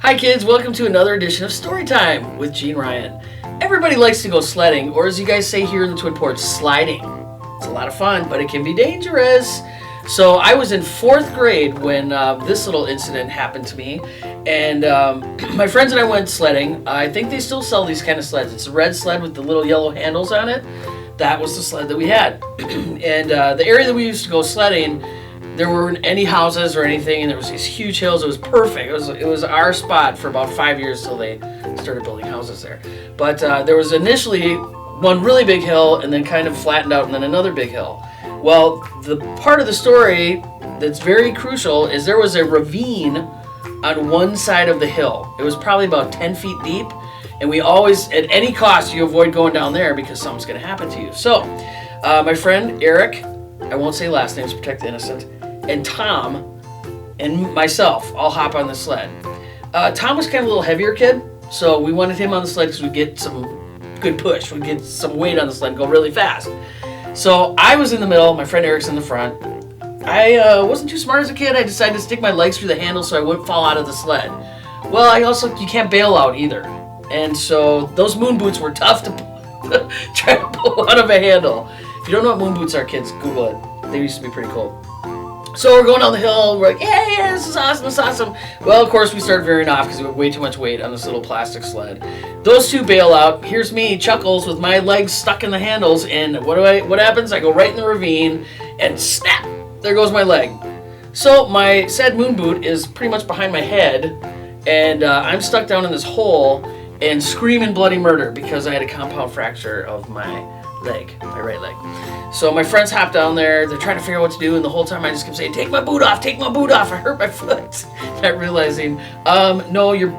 Hi kids, welcome to another edition of Storytime with Jeanne Ryan. Everybody likes to go sledding, or as you guys say here in the Twin Ports, sliding. It's a lot of fun, but it can be dangerous. So I was in 4th grade when this little incident happened to me, and my friends and I went sledding. I think they still sell these kind of sleds. It's a red sled with the little yellow handles on it. That was the sled that we had. And the area that we used to go sledding, there weren't any houses or anything, and there was these huge hills. It was perfect. It was our spot for about 5 years till they started building houses there. But there was initially one really big hill, and then kind of flattened out, and then another big hill. Well, the part of the story that's very crucial is there was a ravine on one side of the hill. It was probably about 10 feet deep, and we always, at any cost, you avoid going down there because something's going to happen to you. So, my friend Eric, I won't say last names, protect the innocent, and Tom and myself all hop on the sled. Tom was kind of a little heavier kid, so we wanted him on the sled because we'd get some good push. We'd get some weight on the sled and go really fast. So I was in the middle, my friend Eric's in the front. I wasn't too smart as a kid. I decided to stick my legs through the handle so I wouldn't fall out of the sled. Well, you can't bail out either. And so those moon boots were tough to try to pull out of a handle. If you don't know what moon boots are, kids, Google it. They used to be pretty cool. So we're going down the hill, we're like, yeah, this is awesome. Well, of course, we started veering off because we had way too much weight on this little plastic sled. Those two bail out. Here's me, Chuckles, with my legs stuck in the handles, and what happens? I go right in the ravine, and snap, there goes my leg. So my said moon boot is pretty much behind my head, and I'm stuck down in this hole and screaming bloody murder because I had a compound fracture of my right leg. So my friends hop down there, they're trying to figure out what to do, and the whole time I just kept saying, take my boot off, I hurt my foot. Not realizing, no, your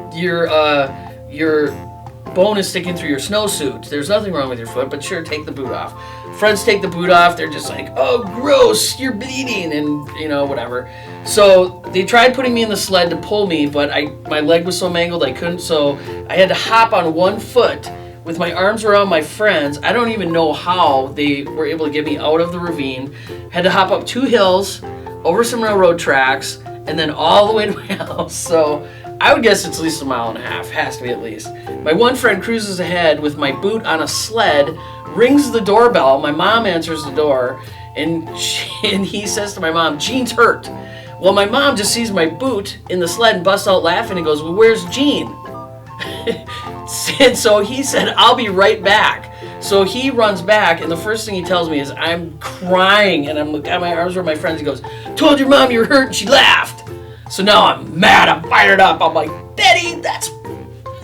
bone is sticking through your snowsuit. There's nothing wrong with your foot, but sure, take the boot off. Friends take the boot off, they're just like, oh, gross, you're bleeding, and whatever. So they tried putting me in the sled to pull me, but my leg was so mangled I couldn't, so I had to hop on one foot with my arms around my friends. I don't even know how they were able to get me out of the ravine. Had to hop up 2 hills, over some railroad tracks, and then all the way to my house. So I would guess it's at least 1.5 miles. Has to be at least. My one friend cruises ahead with my boot on a sled, rings the doorbell. My mom answers the door, and he says to my mom, Jeanne's hurt. Well, my mom just sees my boot in the sled and busts out laughing and goes, well, where's Jeanne? And so he said, I'll be right back. So he runs back, and the first thing he tells me is I'm crying, and I'm got my arms around my friends. He goes, told your mom you're hurt, and she laughed. So now I'm mad, I'm fired up. I'm like, Betty, that's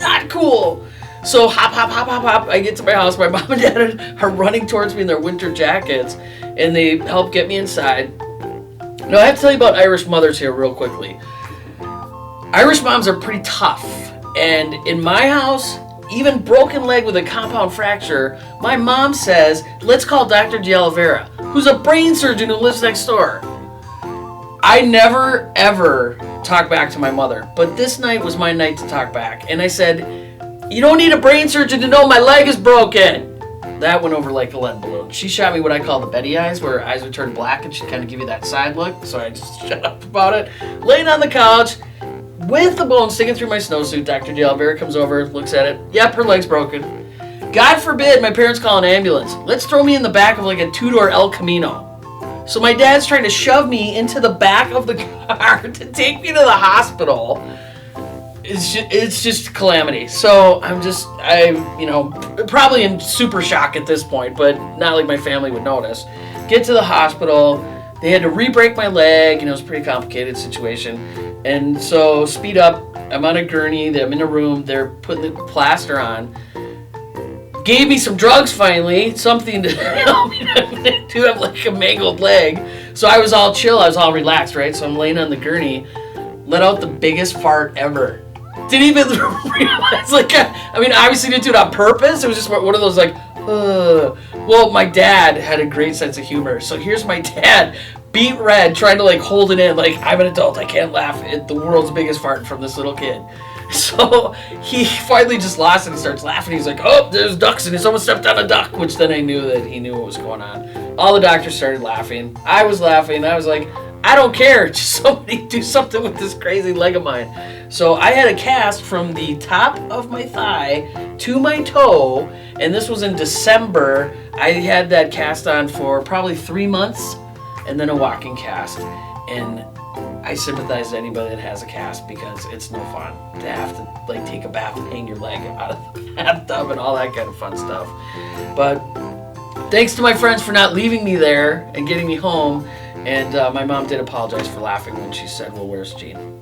not cool. So hop. I get to my house. My mom and dad are running towards me in their winter jackets, and they help get me inside. Now, I have to tell you about Irish mothers here real quickly. Irish moms are pretty tough. And in my house, even broken leg with a compound fracture, my mom says, let's call Dr. D'Oliveira, who's a brain surgeon who lives next door. I never, ever talk back to my mother, but this night was my night to talk back. And I said, you don't need a brain surgeon to know my leg is broken. That went over like a lead balloon. She shot me what I call the Betty eyes, where her eyes would turn black and she'd kind of give you that side look. So I just shut up about it. Laying on the couch, with the bone sticking through my snowsuit, Dr. D'Oliveira comes over, looks at it. Yep, her leg's broken. God forbid my parents call an ambulance. Let's throw me in the back of like a 2-door El Camino. So my dad's trying to shove me into the back of the car to take me to the hospital. It's just calamity. So I'm probably in super shock at this point, but not like my family would notice. Get to the hospital. They had to re-break my leg, and it was a pretty complicated situation. And so, speed up, I'm on a gurney, I'm in a room, they're putting the plaster on. Gave me some drugs finally, something to help me to have like a mangled leg. So I was all chill, I was all relaxed, right? So I'm laying on the gurney, let out the biggest fart ever. Didn't even realize, obviously didn't do it on purpose. It was just one of those Well, my dad had a great sense of humor. So here's my dad, beet red, trying to hold it in. I'm an adult, I can't laugh at the world's biggest fart from this little kid. So he finally just lost it and starts laughing. He's like, oh, there's ducks, and someone stepped on a duck, which then I knew that he knew what was going on. All the doctors started laughing. I was laughing. I was like, I don't care. Just somebody do something with this crazy leg of mine. So I had a cast from the top of my thigh to my toe, and this was in December. I had that cast on for probably 3 months, and then a walking cast. And I sympathize to anybody that has a cast because it's no fun to have to like take a bath and hang your leg out of the bathtub and all that kind of fun stuff. But thanks to my friends for not leaving me there and getting me home. And my mom did apologize for laughing when she said, well, where's Jeanne?